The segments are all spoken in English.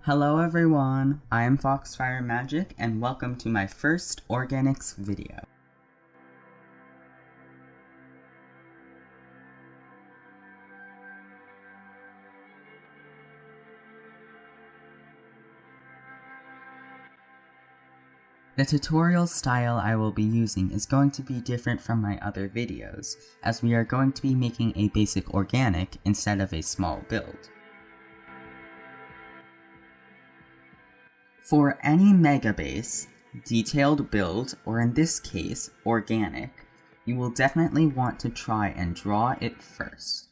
Hello everyone, I am FoxFyreMagick and welcome to my first organics video. The tutorial style I will be using is going to be different from my other videos, as we are going to be making a basic organic instead of a small build. For any mega base, detailed build, or in this case, organic, you will definitely want to try and draw it first.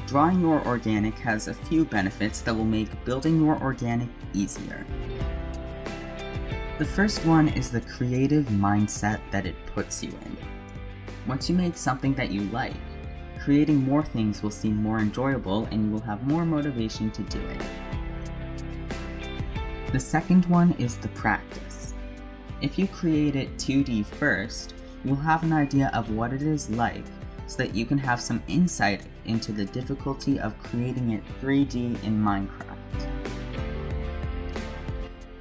Drawing your organic has a few benefits that will make building your organic easier. The first one is the creative mindset that it puts you in. Once you make something that you like, creating more things will seem more enjoyable and you will have more motivation to do it. The second one is the practice. If you create it 2D first, you will have an idea of what it is like so that you can have some insight into the difficulty of creating it 3D in Minecraft.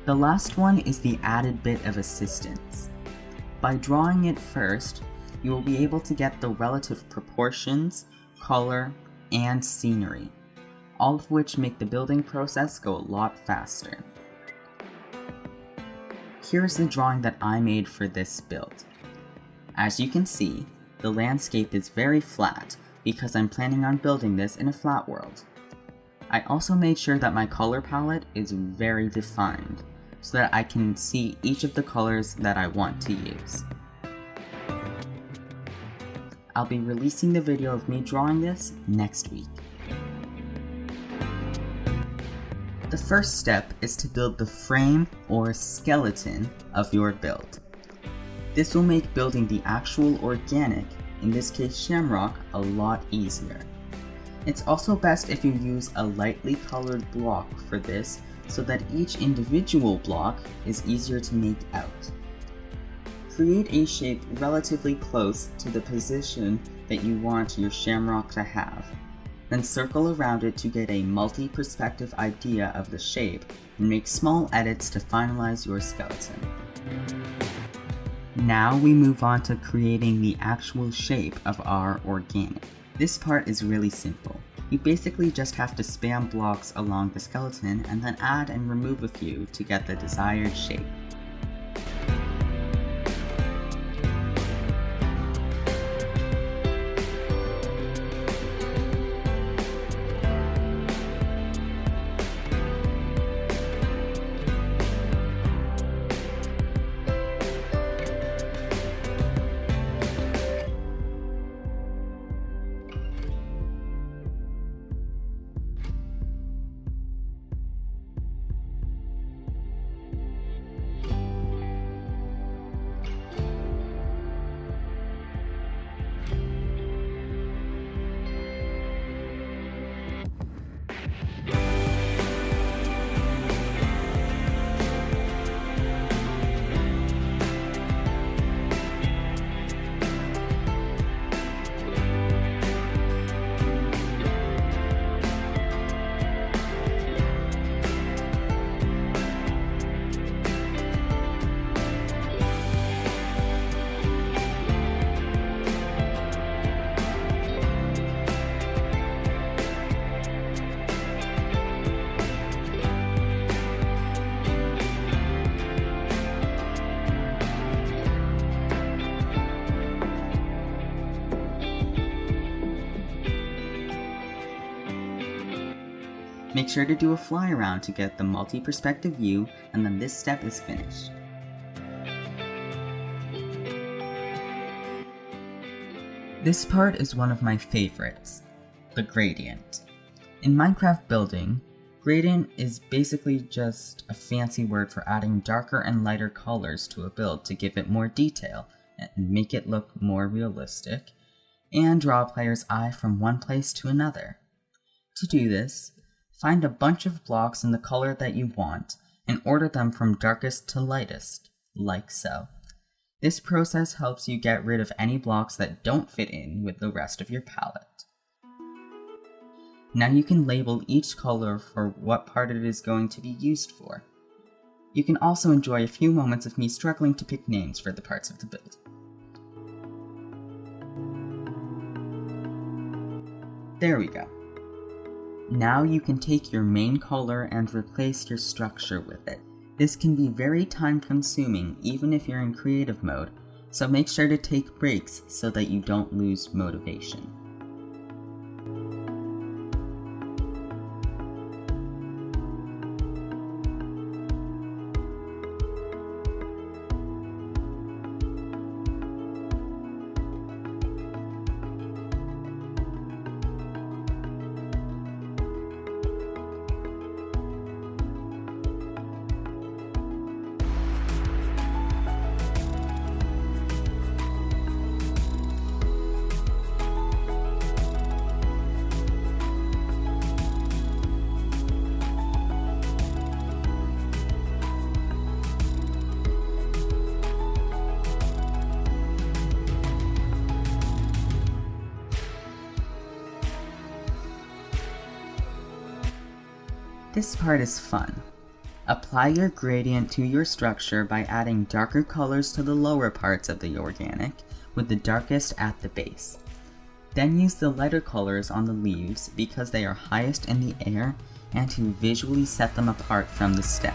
The last one is the added bit of assistance. By drawing it first, you will be able to get the relative proportions, color, and scenery, all of which make the building process go a lot faster. Here's the drawing that I made for this build. As you can see, the landscape is very flat because I'm planning on building this in a flat world. I also made sure that my color palette is very defined, so that I can see each of the colors that I want to use. I'll be releasing the video of me drawing this next week. The first step is to build the frame or skeleton of your build. This will make building the actual organic, in this case Shamrock, a lot easier. It's also best if you use a lightly colored block for this, so that each individual block is easier to make out. Create a shape relatively close to the position that you want your Shamrock to have. Then circle around it to get a multi-perspective idea of the shape and make small edits to finalize your skeleton. Now we move on to creating the actual shape of our organic. This part is really simple. You basically just have to spam blocks along the skeleton and then add and remove a few to get the desired shape. Make sure to do a fly around to get the multi-perspective view, and then this step is finished. This part is one of my favorites, the gradient. In Minecraft building, gradient is basically just a fancy word for adding darker and lighter colors to a build to give it more detail and make it look more realistic, and draw a player's eye from one place to another. To do this, find a bunch of blocks in the color that you want and order them from darkest to lightest, like so. This process helps you get rid of any blocks that don't fit in with the rest of your palette. Now you can label each color for what part it is going to be used for. You can also enjoy a few moments of me struggling to pick names for the parts of the build. There we go. Now you can take your main color and replace your structure with it. This can be very time consuming even if you're in creative mode, so make sure to take breaks so that you don't lose motivation. This part is fun. Apply your gradient to your structure by adding darker colors to the lower parts of the organic, with the darkest at the base. Then use the lighter colors on the leaves because they are highest in the air and to visually set them apart from the stem.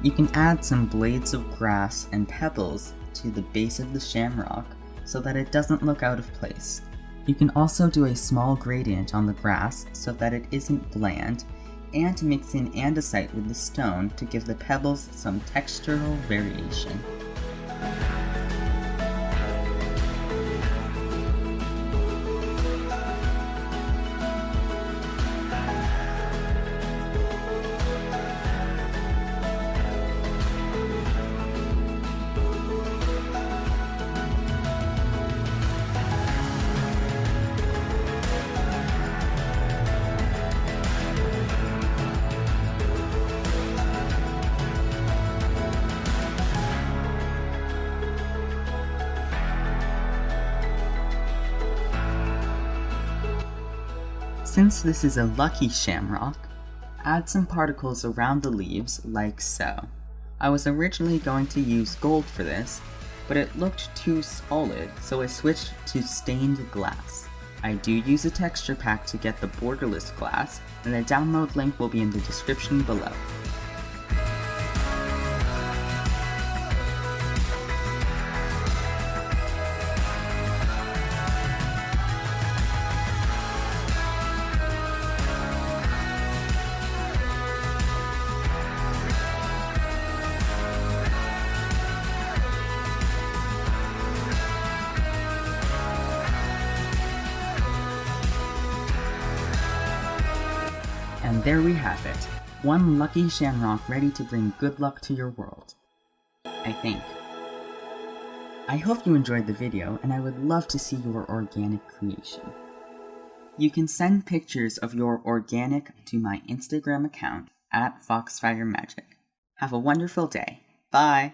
You can add some blades of grass and pebbles to the base of the shamrock so that it doesn't look out of place. You can also do a small gradient on the grass so that it isn't bland, and mix in andesite with the stone to give the pebbles some textural variation. Since this is a lucky shamrock, add some particles around the leaves like so. I was originally going to use gold for this, but it looked too solid, so I switched to stained glass. I do use a texture pack to get the borderless glass, and the download link will be in the description below. And there we have it. One lucky shamrock ready to bring good luck to your world. I think. I hope you enjoyed the video, and I would love to see your organic creation. You can send pictures of your organic to my Instagram account @FoxFyreMagick. Have a wonderful day. Bye!